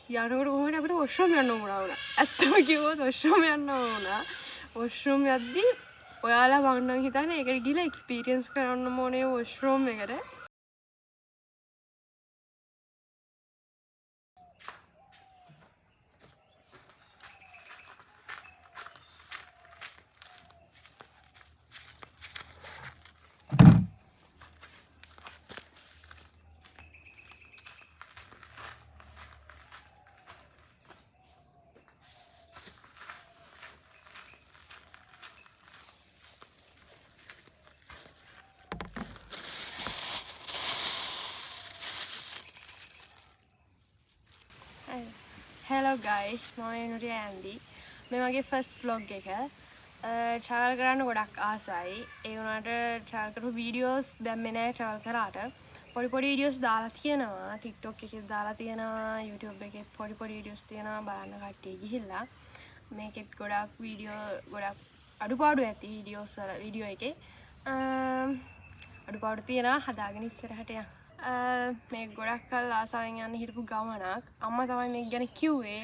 යනකොට කොහොමද අපිට වොෂ්රූම් යන්න උනා. ඇත්තම කිව්වොත් වොෂ්රූම් යන්න උනා. වොෂ්රූම් යද්දි ඔයාලා වන්නම් හිතන්නේ ඒකට ගිහලා එක්ස්පීරියන්ස් කරන්න ඕනේ වොෂ්රූම් එකට. Hello guys, මම එනුරිය ඇන්ඩි. මේ මගේ ෆස්ට් vlog එක. travel කරන්න ගොඩක් ආසයි. ඒ වුණාට travel කරපු videos දැම්මේ නැහැ travel කරාට. පොඩි වීඩියෝස් දාලා තියෙනවා. TikTok එකේ දාලා තියෙනවා, YouTube එකේ පොඩි වීඩියෝස් තියෙනවා බලන්න කට්ටිය ගිහිල්ලා. මේකෙත් ගොඩක් වීඩියෝ ගොඩක් අඩුපාඩු ඇති වීඩියෝ එකේ. අඩුපාඩු තියෙනවා හදාගෙන ඉස්සරහට යන්න. මේ ගොඩක් කල් ආසාවෙන් යන්න හිටපු ගමනක්. අම්මා තමයි මේක ගැන කිව්වේ.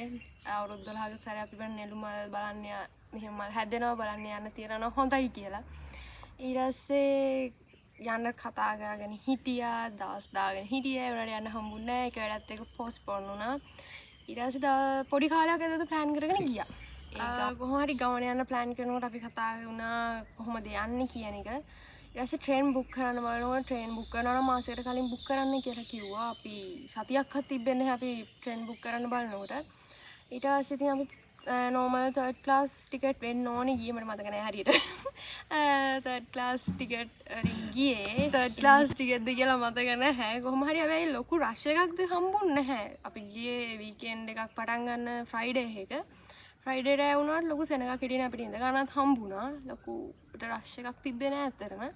අවුරුදු 12ක සැරේ අපි නෙළුම් මල් බලන්න මෙහෙම මල් හැදෙනවා බලන්න යන්න තියනවා හොඳයි කියලා. ඊට පස්සේ යන්න කතා කරගෙන හිටියා, දවස් දාගෙන හිටියා. ඒ උනාට යන්න හම්බුනේ නැහැ. ඒක වැඩත් එක පෝස්ට්පෝන් වුණා. ඊට පස්සේ පොඩි කාලයක් ඇතුළත ප්ලෑන් කරගෙන ගියා. ඒක කොහොම හරි ගමන යන්න ප්ලෑන් කරනකොට අපි කතා වුණා කොහොමද යන්නේ කියන එක. ඊට ट्रेन बुक කරන්න බලනවා. ट्रेन बुक කරනවා නම් මාසෙකට කලින් බුක් කරන්න කියලා කිව්වා. අපි සතියක්වත් තිබෙන්නේ නැහැ අපි ट्रेन बुक කරන්න බලනකොට. ඊට පස්සේ ඉතින් අපි normal third class ticket වෙන්න ඕනේ ගියේ මට මතක නැහැ හරියට. third class ticket වලින් ගියේ. third class ticket ද කියලා මතක නැහැ. කොහොම හරි හැබැයි ලොකු rush එකක්ද හම්බුන්නේ නැහැ. අපි ගියේ weekend එකක් පටන් ගන්න Friday එක. Friday රෑ වුණාට ලොකු සෙනගක් හිටියේ නැහැ අපිට ඉඳ ගන්නත් හම්බුණා. ලොකුට rush එකක් තිබ්බේ නැහැ ඇත්තටම.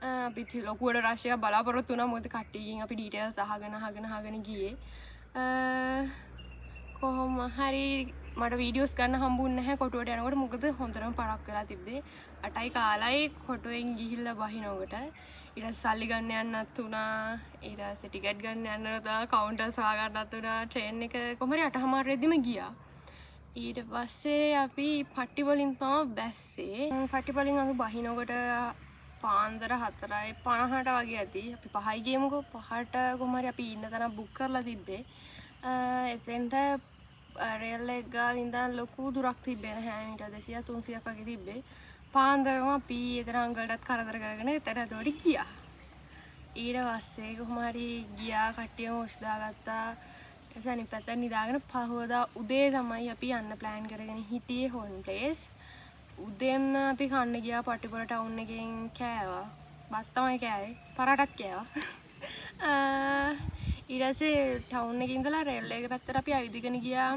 අපි ලොකුවට rush එකක් බලාපොරොත්තු වුණා මොකද කට්ටියකින් අපි details අහගෙන ගියේ. කොහොම හරි මට වීඩියෝස් ගන්න හම්බුන්නේ නැහැ කොටුවට යනකොට මොකද හොඳටම පරක් වෙලා තිබ්බේ. 8යි කාලයි කොටුවෙන් ගිහිල්ලා බහිනකොට ඊට පස්සේ සල්ලි ගන්න යන්නත් උනා. ඊට පස්සේ ටිකට් ගන්න යන්න උනා. කවුන්ටර්ස් හොයාගන්නත් උනා. ට්‍රේන් එක කොහොම හරි 8:00 රෙදිම ගියා. ඊට පස්සේ අපි පට්ටි වලින් තමයි බැස්සේ. පට්ටි වලින් අපි බහිනකොට පාන්දර 4:50ට වගේ ඇති. අපි 5යි ගියමුකෝ. 5ට කොහොම හරි අපි ඉන්න තැන බුක් කරලා තිබ්බේ. එතෙන්ට රේල් එක ගාව ඉඳන් ලොකු දුරක් තිබ්බේ නැහැ. මීටර් 200 300ක් වගේ තිබ්බේ. පාන්දරම අපි එතන අංකල්ටත් කරදර කරගෙන එතන ඇතුළට ගියා. ඊට පස්සේ කොහොම හරි ගියා කට්ටියම ඔස් දාගත්තා. ඊට අනිත් පැත්තට නිදාගෙන පහවදා උදේ තමයි අපි යන්න ප්ලෑන් කරගෙන හිටියේ හොන් ප්ලේස්. උදේම අපි කන්න ගියා පටිපොළ ටවුන් එකෙන් කෑවා. බත් තමයි කෑවේ. පරාටත් කෑවා. ඊට පස්සේ ටවුන් එකේ ඉඳලා රේල් එක පැත්තට අපි ඇවිදගෙන ගියා.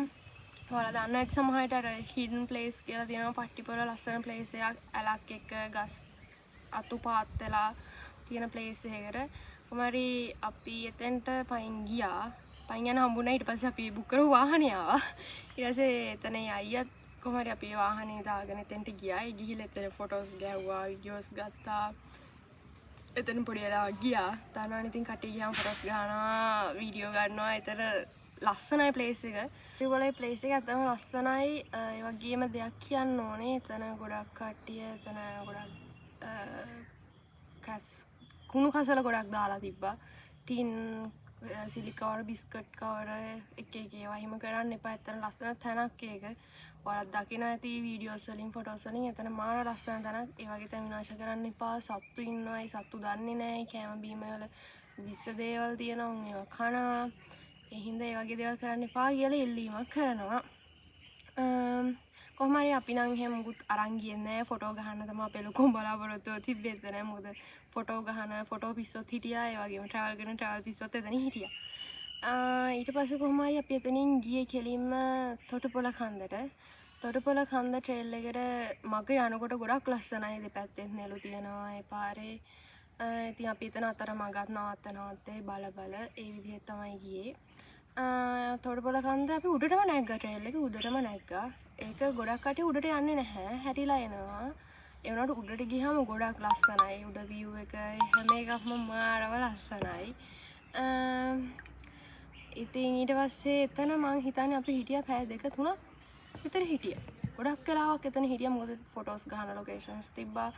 ඔයාලා දන්න ඇති සමහරට අර හිඩන් ප්ලේස් කියලා තියෙනවා පටිපොළ ලස්සන ප්ලේස් එකක්. ඇලක් එක්ක ගස් අතු පාත් වෙලා තියෙන ප්ලේස් එකකට. කොහමරි අපි එතෙන්ට පයින් ගියා. පයින් යන හම්බුණා. ඊට පස්සේ අපි බුක් කරපු වාහනේ ආවා. ඊට පස්සේ එතන අයියත් කොහොම හරි අපි වාහනේ දාගෙන එතෙන්ට ගියා. ඒ ගිහිල්ලා එතන ෆොටෝස් ගැහුවා, වීඩියෝස් ගත්තා. එතන පොඩි වෙලා ගියා. තානාන ඉතින් කට්ටිය ගියාම ෆොටෝස් ගන්නවා, වීඩියෝ ගන්නවා. එතන ලස්සනයි ප්ලේස් එක. ඒගොල්ලෝ ප්ලේස් එක ඇත්තම ලස්සනයි. ඒ වගේම දෙයක් කියන්න ඕනේ. එතන ගොඩක් කට්ටිය එතන ගොඩක් කුණු කසල ගොඩක් දාලා තිබ්බා. ටින් සිලි කවර, බිස්කට් කවර එක ඒවා හිම කරන්න එපා. එතන ලස්සන තැනක් ඒක. ඔයාලා දකින්න ඇති වීඩියෝස් වලින් ෆොටෝස් වලින් එතන මාර ලස්සන තැනක්. ඒ වගේ තැන් විනාශ කරන්න එපා. සත්තු ඉන්නවායි සත්තු දන්නේ නැහැ. කැම බීම වල විස දේවල් තියෙනවා. ඒවා කනවා. ඒ හින්දා ඒ වගේ දේවල් කරන්න එපා කියලා ඉල්ලීමක් කරනවා. කොහොම හරි අපි නම් එහෙම මුකුත් අරන් ගියේ නැහැ. ෆොටෝ ගහන්න තමයි අපේ ලොකුම බලාපොරොත්තුව තිබ්බේ එතන. මොකද ෆොටෝ ගහන ෆොටෝ පිස්සොත් හිටියා. ඒ වගේම ට්‍රැවල් කරන ට්‍රැවල් පිස්සොත් එතන හිටියා. ඊට පස්සේ කොහොම හරි අපි එතනින් ගියේ කෙලින්ම තොටුපොළ කන්දට. තොටුපොළ කන්ද ට්‍රේල් එකට මග යනකොට ගොඩක් ලස්සනයි. දෙපැත්තෙන් නෙළු තියෙනවා ඒ පාරේ. ඉතින් අපි එතන අතර මගත් නවත්තේ බල ඒ විදිහට තමයි ගියේ. තොටුපොළ කන්ද අපි උඩටම නැග්ගා. ට්‍රේල් එක උඩටම නැග්ගා. ඒක ගොඩක් කටි උඩට යන්නේ නැහැ. හැරිලා එනවා. ඒ වුණාට උඩට ගියාම ගොඩක් ලස්සනයි. උඩ view එක හැම එකක්ම මාරව ලස්සනයි. ඉතින් ඊට පස්සේ එතන මං හිතන්නේ අපි හිටියා පැය 2-3ක් විතර හිටියා. ගොඩක් වෙලාවක් එතන හිටියා මොකද ෆොටෝස් ගහන ලොකේෂන්ස් තිබ්බා.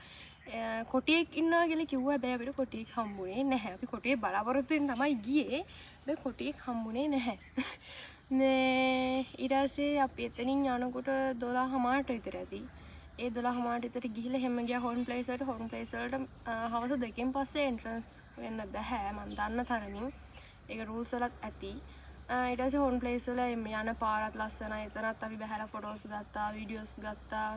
කොටියෙක් ඉන්නවා කියලා කිව්වා. හැබැයි අපිට කොටියෙක් හම්බුනේ නැහැ. අපි කොටියේ බලාපොරොත්තු වෙන තමයි ගියේ. හැබැයි කොටියෙක් හම්බුනේ නැහැ. නේ ඊට පස්සේ අපි එතනින් යනකොට 12:00 විතර ඇති. ඒ 12:00 විතර ගිහිල්ලා හැම ගියා හෝන් ප්ලේස් වලට. හෝන් ප්ලේස් වලට හවස 2කින් පස්සේ එන්ට්‍රන්ස් වෙන්න බෑ මම දන්න තරමින්. ඒක රූල්ස් වලත් ඇති. ඊට පස්සේ හෝන් ප්ලේස් වල යන පාරත් ලස්සනයි. එතනත් අපි බහැලා ෆොටෝස් ගත්තා, වීඩියෝස් ගත්තා.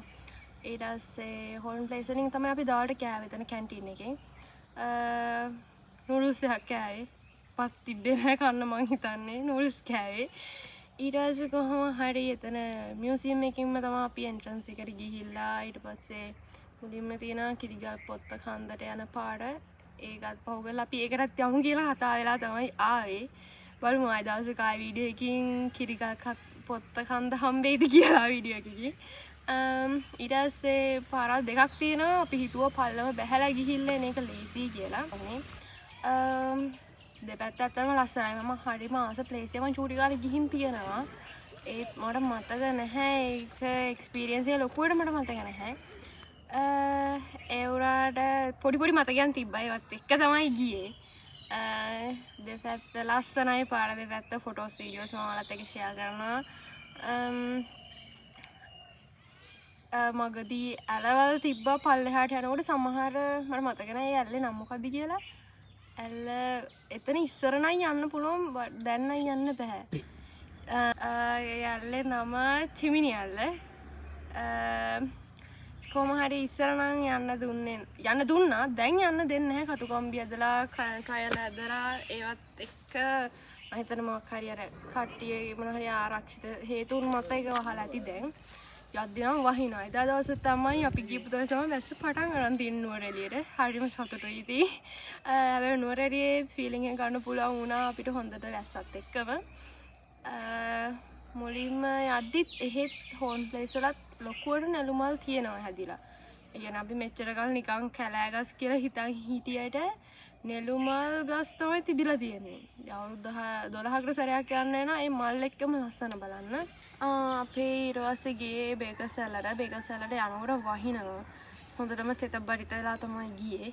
ඊට පස්සේ හෝන් ප්ලේස් වලින් තමයි අපි දාවට කෑවේ එතන කැන්ටීන් එකෙන්. නූඩල්ස් එකක් කෑවේ. පත් තිබ්බේ නැහැ කන්න මං හිතන්නේ. නූඩල්ස් කෑවේ. ඊට පස්සේ කොහොම හරි එතන මියුසියම් එකකින්ම තමයි අපි එන්ට්‍රන්ස් එකට ගිහිල්ලා ඊට පස්සේ මුලින්ම තියෙන කිරිගල් පොත්ත කන්දට යන පාර ඒකත් පහු කරලා අපි ඒකටත් යමු කියලා කතා වෙලා තමයි ආවේ. බලමු ආය දවසක ආය වීඩියෝ එකකින් කිරිගල් පොත්ත කන්ද හම්බෙයිද කියලා වීඩියෝ එකකින්. ඊට පස්සේ පාරල් දෙකක් තියෙනවා. අපි හිතුවා පල්ලම බැහැලා ගිහිල්ලා එන එක ලේසි කියලා. දෙපැත්ත ඇත්තටම ලස්සනයි. මම හරිම ආස ප්ලේස් එක මම චූටි කාලේ ගිහින් තියෙනවා. ඒත් මට මතක නැහැ ඒක එක්ස්පීරියන්ස් එක ලොකුවට මට මතක නැහැ. ඒ වුණාට පොඩි පොඩි මතකයන් තිබ්බා. ඒවත් එක්ක තමයි ගියේ. දෙපැත්ත ලස්සනයි. පාර දෙපැත්ත ෆොටෝස් වීඩියෝස් මම ඔයාලත් එක්ක ෂෙයා කරනවා. මගදී ඇලවල් තිබ්බා පල්ලෙහාට යනකොට සමහර මට මතක නැහැ ඒ ඇල්ලේ නම මොකද්ද කියලා. ඇල්ල එතන ඉස්සර නම් යන්න පුළුවන් දැන් නම් යන්න බෑ. ඒ ඇල්ලේ නම චිමිනි ඇල්ල. කොහොම හරි ඉස්සර නම් යන්න දුන්නා. දැන් යන්න දෙන්නේ නැහැ. කටුකම්බි ඇදලා කයල ඇදලා ඒවත් එක්ක මම හිතන්නේ මොකක් හරි අර කට්ටිය මොන හරි ආරක්ෂිත හේතුන් මත ඒක වහලා ඇති දැන්. යද්දී නම් වහිනවා. එදා දවසේ තමයි අපි ගියපු දවසේ තමයි වැස්ස පටන් ගන්න තියෙන නුවරඑළියට. හරිම සතුටුයි ඉතින්. හැබැයි නුවරඑළියේ ෆීලිං එක ගන්න පුළුවන් වුණා අපිට හොඳට වැස්සත් එක්කම. මුලින්ම යද්දිත් එහෙත් හෝන් ප්ලේස් වලත් ලොකුවට නෙළුමල් තියෙනවා හැදිලා. ඒ කියන්නේ අපි මෙච්චර කල් නිකන් කැලෑගස් කියලා හිතන් හිටියට නෙළුමල් ගස් තමයි තිබිලා තියෙන්නේ. අවුරුදු 12කට සැරයක් යන්න එන ඒ මල් එක්කම ලස්සන බලන්න. අපේ ඊට පස්සේ ගියේ බේකසැලට යනකොට වහිනවා. හොඳටම තෙත බරිත වෙලා තමයි ගියේ.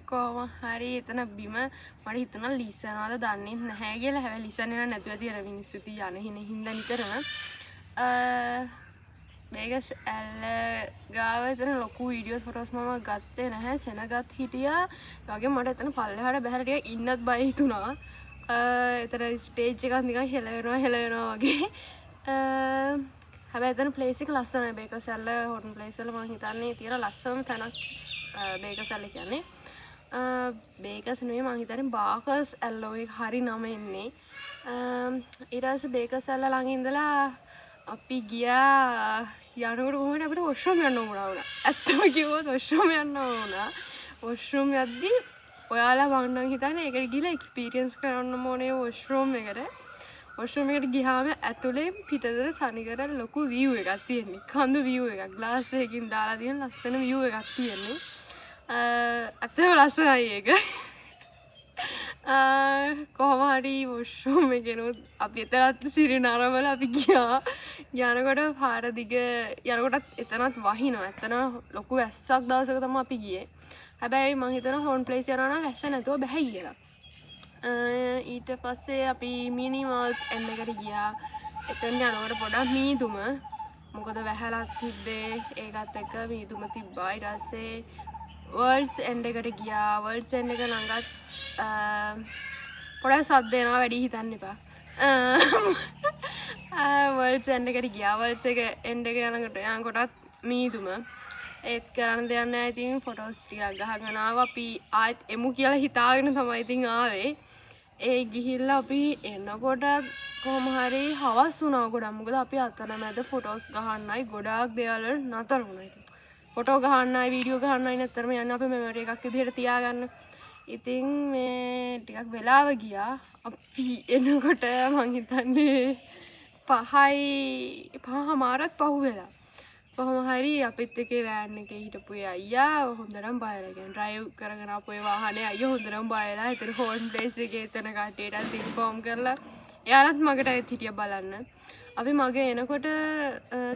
කොහොම හරි එතන බිම මට හිතුණා ලිසනවාද දන්නේ නැහැ කියලා. හැබැයි ලිසන්නේ නැතුව තියෙන මිනිස්සු තියන හින්දා නිතරම බේකස් ඇල්ල ගාව එතන ලොකු වීඩියෝස් ෆොටෝස් මම ගත්තේ නැහැ. සෙනගත් හිටියා. ඒ වගේම මට එතන පල්ලෙහාට බහැලා ටිකක් ඉන්නත් බය හිතුණා. එතන ස්ටේජ් එකක් නිකන් හෙලවෙනවා වගේ. හැබැයි එතන ප්ලේස් එක ලස්සනයි. බේකසැල්ල හොටන් ප්ලේස් වල මම හිතන්නේ තියෙන ලස්සනම තැනක් බේකසැල්ල කියන්නේ. බේකස් නෙමෙයි මම හිතන්නේ බාකස් ඇල්ලෝ එක හරි නම එන්නේ. ඊට පස්සේ බේකසැල්ල ළඟ ඉඳලා අපි ගියා යනකොට කොහොමද අපිට වොෂ්රූම් යන්න ඕන වුණා. ඇත්තම කිව්වොත් වොෂ්රූම් යන්න වුණා. වොෂ්රූම් යද්දී ඔයාලා මම නම් හිතන්නේ ඒකට ගිහලා එක්ස්පීරියන්ස් කරන්න ඕනේ වොෂ්රූම් එකට. වොෂ්රූම් එකට ගියාම ඇතුලේ පිටතට තනිකර ලොකු view එකක් තියෙන්නේ. කඳු view එකක්. ග්ලාස් එකකින් දාලා තියෙන ලස්සන view එකක් තියෙන්නේ. ඇත්තම ලස්සනයි ඒක. කොහොම හරි වොෂ්රූම් එකේනොත් අපි එතනත් සිරි නරඹලා අපි ගියා. යනකොට පාර දිග යනකොටත් එතනත් වහිනවා. එතන ලොකු වැස්සක් දවසක තමයි අපි ගියේ. හැබැයි මං හිතනවා හෝන් ප්ලේස් යනවා නම් වැස්ස නැතුව බෑ කියලා. ඊට පස්සේ අපි මිනිමල්ස් එන්න එකට ගියා. එතන යනකොට පොඩක් මීදුම මොකද වැහැලා තිබ්බේ ඒකත් එක්ක මීදුම තිබ්බා. ඊට පස්සේ වර්ල්ඩ්ස් එන්ඩ් එකට ගියා. වර්ල්ඩ්ස් එන්ඩ් එක ළඟත් පොඩක් සද්ද එනවා වැඩි හිතන්න එපා. වර්ල්ඩ්ස් එන්ඩ් එකට ගියා. වර්ල්ඩ්ස් එක එන්ඩ් එක යනකොටත් මීදුම ඒත් කරන්න දෙයක් නැහැ. ඉතින් ෆොටෝස් ටිකක් ගහගෙන ආවා. අපි ආයෙත් එමු කියලා හිතාගෙන තමයි ඉතින් ආවේ. ඒ ගිහිල්ලා අපි එනකොට කොහොම හරි හවස් වුණා ගොඩක්. මොකද අපි අතරමැද ෆොටෝස් ගහන්නයි ගොඩාක් දේවල් නතර වුණා. ෆොටෝ ගහන්නයි වීඩියෝ ගහන්නයි නැත්තරම යන්නේ අපේ මෙමරි එකක් විදිහට තියාගන්න. ඉතින් මේ ටිකක් වෙලාව ගියා. අපි එනකොට මං හිතන්නේ 5:00මාරත් පහු වෙලා. කොහොම හරි අපිත් එකේ වෑන් එකේ හිටපු අයියා හොඳටම බයලා කියන්නේ ඩ්‍රයිව් කරගෙන ආපු ඒ වාහනේ අයියා හොඳටම බයලා එතන හෝන් ප්ලේස් එකේ එතන කට්ටියට ඉන්ෆෝම් කරලා එයාලත් මගට ඇවිත් හිටියා බලන්න. අපි මගේ එනකොට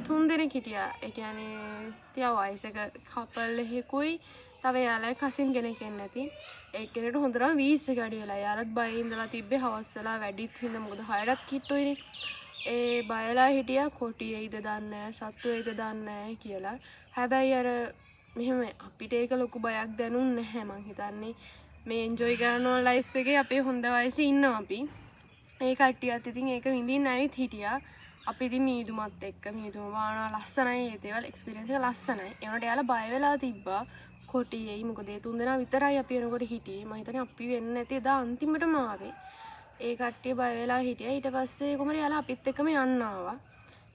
3 දෙනෙක් හිටියා. ඒ කියන්නේ තියා වයසක කපල් එකකුයි තව එයාලයි කසින් කෙනෙක් එන්නේ නැති. ඒ කෙනෙක්ට හොඳටම වීස් එක වැඩි වෙලා. එයාලත් බයෙන් ඉඳලා තිබ්බේ හවස් වෙලා වැඩිත් හින්දා මොකද 6ටත් කිට්ටුයිනේ. ඒ බයලා හිටියා කොටි එයිද දන්නේ නැහැ සත්තු එයිද දන්නේ නැහැ කියලා. හැබැයි අර මෙහෙම අපිට ඒක ලොකු බයක් දැනුන්නේ නැහැ මං හිතන්නේ. මේ එන්ජොයි කරන ලයිෆ් එකේ අපේ හොඳ වයසේ ඉන්නවා අපි. ඒ කට්ටියත් ඉතින් ඒක විඳින්න ඇවිත් හිටියා. අපි ඉතින් මීදුමත් එක්ක මීදුම වානා ලස්සනයි ඒ දේවල් එක්ස්පීරියන්ස් එක ලස්සනයි. ඒ වුණාට එයාලා බය වෙලා තිබ්බා. කොටි එයි මොකද ඒ 3 දෙනා විතරයි අපි එනකොට හිටියේ. මම හිතන්නේ අපි වෙන්නේ නැති එදා අන්තිමටම ආවේ. ඒ කට්ටිය බය වෙලා හිටියා. ඊට පස්සේ කොහමද යාලා අපිත් එක්කම යන්න ආවා.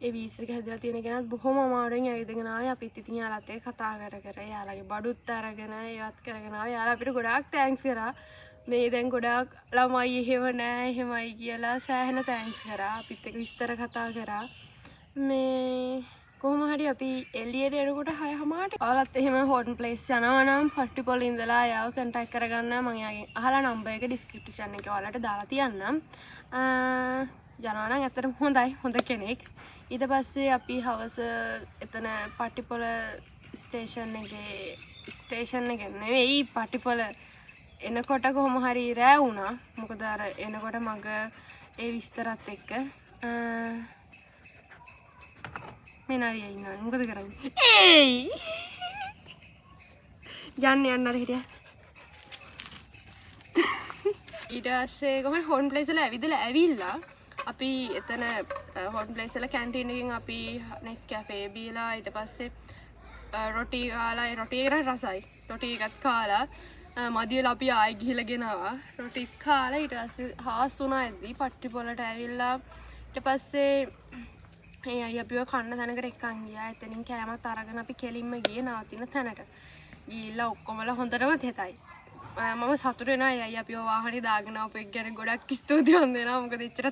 ඒ වීස් එක හැදලා තියෙන කෙනාත් බොහොම අමාරුවෙන් ඇවිදගෙන ආවේ. අපිත් ඉතින් යාලත් එක්ක කතා කර යාලගේ බඩුත් අරගෙන ඒවත් කරගෙන ආවේ. යාලා අපිට ගොඩාක් තෑන්ක්ස් කරා. මේ දැන් ගොඩාක් ළමයි එහෙම නෑ එහෙමයි කියලා සෑහෙන තෑන්ක්ස් කරා. අපිත් එක්ක විස්තර කතා කරා. මේ කොහොම හරි අපි එළියට එනකොට 6:00ට ආලත් එහෙම හෝටල් ප්ලේස් යනවා නම් පට්ටිපොළ ඉඳලා යාව කන්ටැක්ට් කරගන්න මම යාගෙන් අහලා නම්බර් එක ඩිස්ක්‍රිප්ෂන් එකේ ඔයාලට දාලා තියන්නම්. යනවා නම් ඇත්තටම හොඳ කෙනෙක්. ඊට පස්සේ අපි හවස එතන පට්ටිපොළ ස්ටේෂන් එකේ නෙවෙයි පට්ටිපොළ එනකොට කොහොම හරි රෑ වුණා. මොකද අර එනකොට මග ඒ විස්තරත් එක්ක මේ නාරිය ඉන්නවා. මොකද කරන්නේ? ඒයි යන්න අර හිටියා. ඊට පස්සේ කොහොමද හෝන් ප්ලේස් වල ඇවිල්ලා අපි එතන හෝන් ප්ලේස් වල කැන්ටීන් එකකින් අපි නෙක්ස් කැෆේ බීලා ඊට පස්සේ රොටි කාලා රොටි එක රසයි. රොටි එකත් කාලා මදියලා අපි ආයෙ ගිහලා ගෙනාවා. රොටි කාලා ඊට පස්සේ හාස් වුණා එද්දි පට්ටිපොළට ඇවිල්ලා ඊට පස්සේ ඒ අය අපිව කන්න තැනකට එක්කන් ගියා. එතනින් කෑමත් අරගෙන අපි කෙලින්ම ගියේ නවතින තැනට. ගිහිල්ලා ඔක්කොමලා හොඳටම තෙතයි. මම සතුටු වෙනවා අය අපිව වාහනේ දාගෙන ආපු එක ගැන ගොඩක් ස්තුතිවන්ත වෙනවා. මොකද එච්චර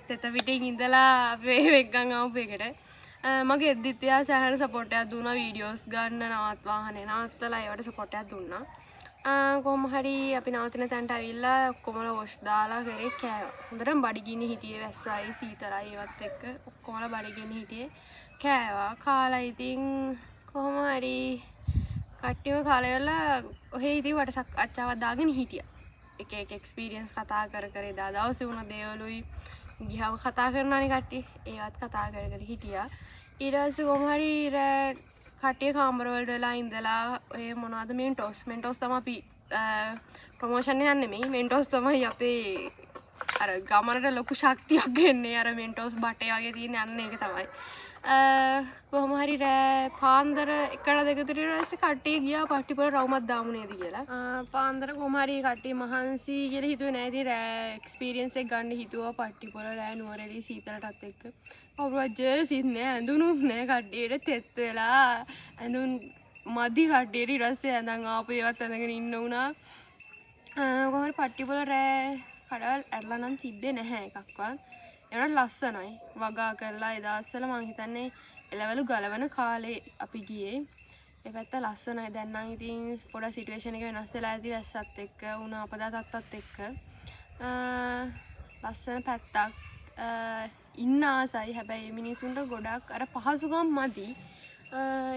තෙත පිටින් ඉඳලා අපි වෙග්ගන් ආපු එකට. මගේ එද්දිත් එයා සෑහෙන සපෝට් එකක් දුන්නා. වීඩියෝස් ගන්න නවත් වාහනේ නවත්තලා ඒවට සපෝට් එකක් දුන්නා. කොහොම හරි අපි නවතින තැනට ඇවිල්ලා ඔක්කොමලා වොෂ් දාලා කරේ කෑවා. හොඳටම බඩගිනි හිටියේ වැස්සයි සීතලයි ඒවත් එක්ක ඔක්කොමලා බඩගිනි හිටියේ කෑවා. කාලා ඉතින් කොහොම හරි කට්ටියම කාලා ඉවරලා ඔහේ ඉතින් වටසක් අච්චාවක් දාගෙන හිටියා. එක එක්ස්පීරියන්ස් කතා කර එදා දවසේ වුණ දේවලුයි ගියාම කතා කරනවානේ කට්ටිය. ඒවත් කතා කර හිටියා. ඊට පස්සේ කොහොම හරි කට්ටිය කාමර වලට වෙලා ඉඳලා ඔය මොනවද මෙන්ටෝස් තමයි අපි ප්‍රොමෝෂන් එකක් නෙමෙයි මෙන්ටෝස් තමයි අපේ අර ගමනට ලොකු ශක්තියක් එන්නේ. අර මෙන්ටෝස් බටේ වගේ තියෙන අන්න ඒක තමයි. කොහොම හරි පාන්දර 1-2 ඊට කට්ටිය ගියා පට්ටිපොළ රවුමක් දාමු නේද කියලා. පාන්දර කොහොම හරි කට්ටිය මහන්සි කියලා හිතුවේ නෑ. ඉතින් එක්ස්පීරියන්ස් එක ගන්න හිතුවා පට්ටිපොළ රෑ නුවරඑළිය සීතලටත් එක්ක. කවුරුවත් ජර්සිත් නෑ ඇඳුනුත් නෑ කට්ටියට තෙත් වෙලා ඇඳුම් මදි කට්ටියට ඊට පස්සේ ඇඳන් ආපු ඒවත් ඇඳගෙන ඉන්න උනා. කොහොම හරි පට්ටිපොළ රෑ කඩවල් ඇරලා නම් තිබ්බේ නැහැ එකක්වත්. ඒනට ලස්සනයි වගා කරලා ඒ දවස්වල මං හිතන්නේ එළවලු ගලවන කාලේ අපි ගියේ. ඒ පැත්ත ලස්සනයි. දැන් නම් ඉතින් පොඩ සිටුේෂන් එක වෙනස් වෙලා ඇති වැස්සත් එක්ක උණ අපදා තත්තත් එක්ක. ලස්සන පැත්තක් ඉන්න ආසයි. හැබැයි මිනිසුන්ට ගොඩක් අර පහසුකම් මදි.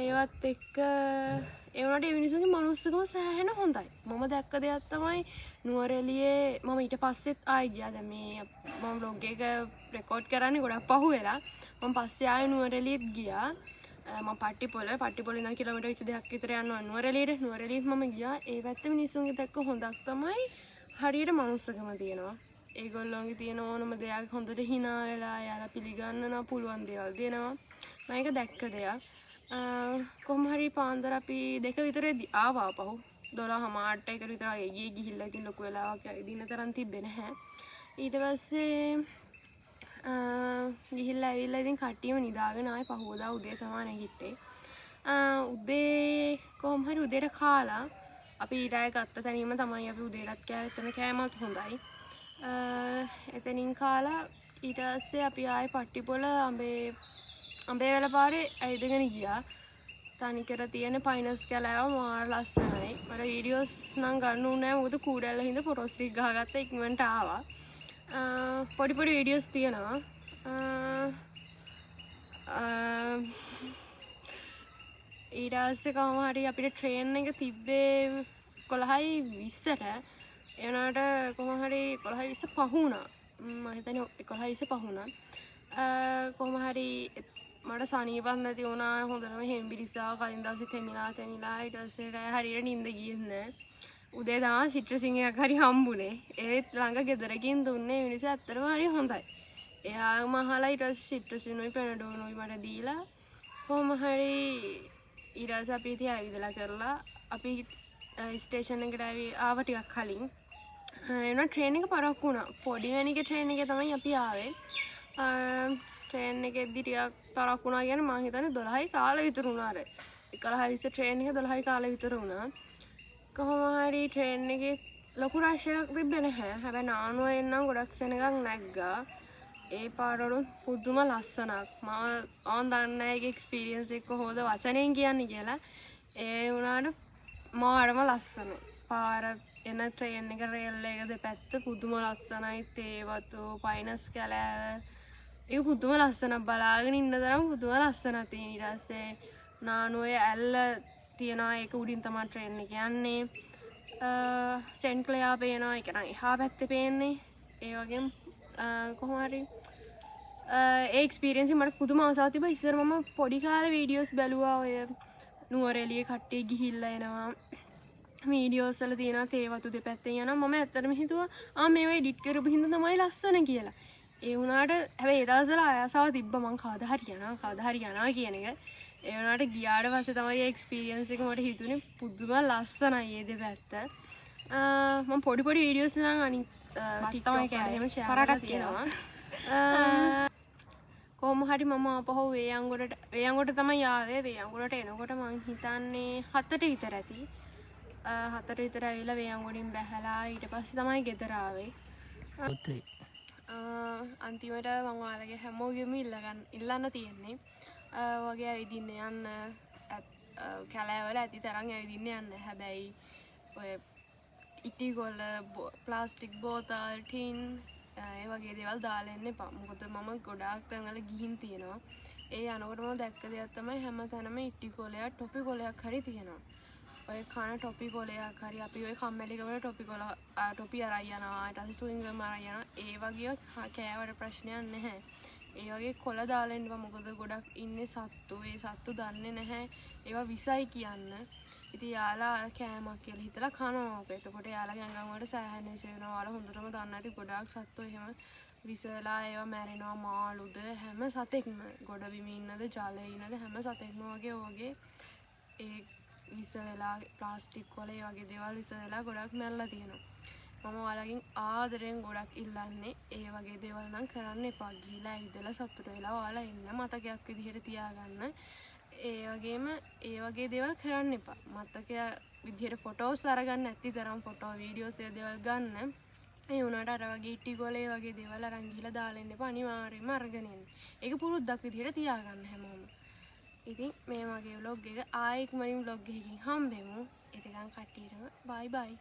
ඒවත් එක්ක ඒ වුණාට ඒ මිනිසුන්ගේ මනුස්සකම සෑහෙන හොඳයි. මම දැක්ක දෙයක් තමයි නුවරඑළියේ මම ඊට පස්සෙත් ආයි ගියා. දැන් මේ මම vlog එක රෙකෝඩ් කරන්නේ ගොඩක් පහුවෙලා. මම පස්සේ ආයෙ නුවරඑළියෙත් ගියා. මම පට්ටිපොළ ඉඳන් කිලෝමීටර් 22ක් විතර යනවා නුවරඑළියට. නුවරඑළියෙත් මම ගියා. ඒ පැත්තේ මිනිසුන්ගේ දැක්ක හොඳක් තමයි හරියට මනුස්සකම තියෙනවා. ඒගොල්ලෝගේ තියෙන ඕනම දෙයක් හොඳට hina වෙලා යාලා පිළිගන්නන පුළුවන් දේවල් දෙනවා. මම ඒක දැක්ක දෙයක්. කොහොම හරි පාන්දර අපි 2 විතරදී ආවා පහු 12:00 1 විතර වගේ ගිහිල්ලා ඉතින් ලොකු වෙලාවක් ඇවිදින්න තරම් තිබ්බේ නැහැ. ඊට පස්සේ ගිහිල්ලා ඇවිල්ලා ඉතින් කට්ටියම නිදාගෙන ආයේ පහුවදා උදේ තමයි නැගිට්ටේ. උදේ කොහොම හරි උදේට කාලා අපි ඊටය ගත්ත තැනීම තමයි අපි උදේටත් කෑවේ. එතන කෑමත් හොඳයි. එතනින් කාලා ඊට පස්සේ අපි ආයේ පට්ටිපොළ අඹේ අඹේවැල පාරේ ඇවිදගෙන ගියා. තනිකර තියෙන පයිනස් කැලෑව මාර ලස්සනයි. මට වීඩියෝස් නම් ගන්න උනේ නැහැ මොකද කූඩැල්ල හින්දා ෆොටෝස් ටික ගහගත්ත ඉක්මනට ආවා. පොඩි පොඩි වීඩියෝස් තියෙනවා. ඊට පස්සේ කොහොම හරි අපිට ට්‍රේන් එක තිබ්බේ 11:20ට. ඒ වුණාට කොහොම හරි 11:20 පහ වුණා. මම හිතන්නේ 11:20 පහ වුණා. කොහොම හරි මට සනීපත් නැති වුණා. හොඳටම හෙම්බිරිස්සා කලින් දවසේ තෙමිලා ඊට පස්සේ රෑ හරියට නිින්ද ගියේ නැහැ. උදේ තමයි සිට්‍රසින් එකක් හරි හම්බුනේ. ඒත් ළඟ ගෙදරකින් දුන්නේ ඒ නිසා ඇත්තටම හරි හොඳයි. එයාම අහලා ඊට පස්සේ සිට්‍රසිනුයි පෙනඩෝනුයි මට දීලා කොහොම හරි ඊට පස්සේ අපි ඉතින් ඇවිදලා කරලා අපි ස්ටේෂන් එකට ආව ටිකක් කලින්. එනවා ට්‍රේන් එක පරක්කු වුණා. පොඩි වැනික ට්‍රේන් එකේ තමයි අපි ආවේ. ට්‍රේන් එකෙද්දි ටිකක් පරක්කු වුණා කියන්නේ මම හිතන්නේ 12යි කාලෙ විතර වුණා අර. 11:20 ට්‍රේන් එක 12යි කාලෙ විතර වුණා. කොහොම හරි ට්‍රේන් එකේ ලොකු රෂ් එකක් තිබ්බේ නැහැ. හැබැයි නානුව එන්නම් ගොඩක් සෙනඟක් නැග්ගා. ඒ පාරවල පුදුම ලස්සනක්. මම දන්නේ නැහැ ඒක එක්ස්පීරියන්ස් එක කොහොමද වචනෙන් කියන්නේ කියලා. ඒ වුණාට මාරම ලස්සනයි. පාර එන ට්‍රේන් එක රේල් එක දෙපැත්ත පුදුම ලස්සනයි. තේවතු පයිනස් කැලෑව ඒක පුදුම ලස්සනක්. බලාගෙන ඉන්න තරම් පුදුම ලස්සනක් තියෙන. ඊට පස්සේ නානුවේ ඇල්ල තියනවා. ඒක උඩින් තමයි ට්‍රේන් එක යන්නේ. සෙන්ට් ක්ලෙයා පේනවා. ඒක නම් එහා පැත්තේ පේන්නේ. ඒ වගේම කොහොම හරි ඒ එක්ස්පීරියන්ස් එක මට පුදුම ආසාවක් තිබ්බා. ඉස්සර මම පොඩි කාලේ වීඩියෝස් බැලුවා. ඔය නුවරඑළිය කට්ටිය ගිහිල්ලා එනවා. වීඩියෝස් වල තියෙනවා තේවතු දෙපැත්තෙන් යනවා. මම ඇත්තටම හිතුවා මේවා එඩිට් කරපු හින්දා තමයි ලස්සන කියලා. ඒ වුණාට හැබැයි ඒ දවස්වල ආසාව තිබ්බා මං කවදා හරි යනවා කියන එක. ඒ වුණාට ගියාට පස්සේ තමයි ඒ එක්ස්පීරියන්ස් එක මට හිතුනේ පුදුම ලස්සනයි ඒ දෙපැත්ත. මම පොඩි වීඩියෝස් නම් අනිත් තමයි කෑල්ල එහෙම ෂෙයා කරලා තියෙනවා. කොහොම හරි මම අපහුව වේයන්ගොඩට තමයි ආවේ. වේයන්ගොඩට එනකොට මං හිතන්නේ 7ට විතර ඇති. 7ට විතර ඇවිල්ලා වේයන්ගොඩින් බැහැලා ඊට පස්සේ තමයි ගෙදර ආවේ. අන්තිමට මම ඔයාලගේ හැමෝගෙම ඉල්ලන්න තියෙන්නේ වගේ ඇවිදින්න යන්න කැලෑවල ඇති තරම් ඇවිදින්න යන්න. හැබැයි ඔය ඉටිගොල්ල ප්ලාස්ටික් බෝතල් ටින් ඒ වගේ දේවල් දාලා එන්න එපා. මොකද මම ගොඩාක් තැන්වල ගිහින් තියෙනවා. ඒ යනකොට මම දැක්ක දෙයක් තමයි හැම තැනම ඉටි කොලයක් ටොපි කොලයක් හරි තියෙනවා. ඔය කන ටොපි කොලයක් හරි අපි ඔය කම්මැලිකමට ටොපි අරන් යනවා. ඊට පස්සේ චුයින්ගම් අරන් යනවා. ඒ වගේ කෑවට ප්‍රශ්නයක් නැහැ. ඒ වගේ කොල දාලා එන්න මොකද ගොඩක් ඉන්නේ සත්තු. ඒ සත්තු දන්නේ නැහැ ඒවා විසයි කියන්න. ඉතින් යාලා අර කෑමක් කියලා හිතලා කනවා. එතකොට යාලගේ ඇඟන් වලට සෑහෙන විශ් වෙනවා. යාලා හොඳටම දන්නා ඇති ගොඩාක් සත්තු එහෙම විස වෙලා ඒවා මැරෙනවා. මාළුද හැම සතෙක්ම ගොඩබිම ඉන්නද ජලයේ ඉන්නද හැම සතෙක්ම වගේ ඒ විස වෙලා ප්ලාස්ටික් වල ඒ වගේ දේවල් විස වෙලා ගොඩක් මැරලා තියෙනවා. මම ඔයාලගෙන් ආදරෙන් ගොඩක් ඉල්ලන්නේ ඒ වගේ දේවල් නම් කරන්න එපා. ගිහිලා ඇවිදලා සතුට වෙලා ඔයාලා ඉන්න මතකයක් විදිහට තියාගන්න. ඒ වගේම ඒ වගේ දේවල් කරන්න එපා. මතකයක් විදිහට ෆොටෝස් අරගන්න නැති තරම් ෆොටෝ වීඩියෝස් ඒ දේවල් ගන්න. ඒ වුණාට අර වගේ ඉටිගොලේ වගේ දේවල් අරන් ගිහලා දාලා එන්න එපා. අනිවාර්යයෙන්ම අරගෙන එන්න. ඒක පුරුද්දක් විදිහට තියාගන්න හැමෝම. ඉතින් මේ වගේ vlog එක ආයෙත් මනින් vlog එකකින් හම්බෙමු. එතකන් කට්ටියටම bye bye.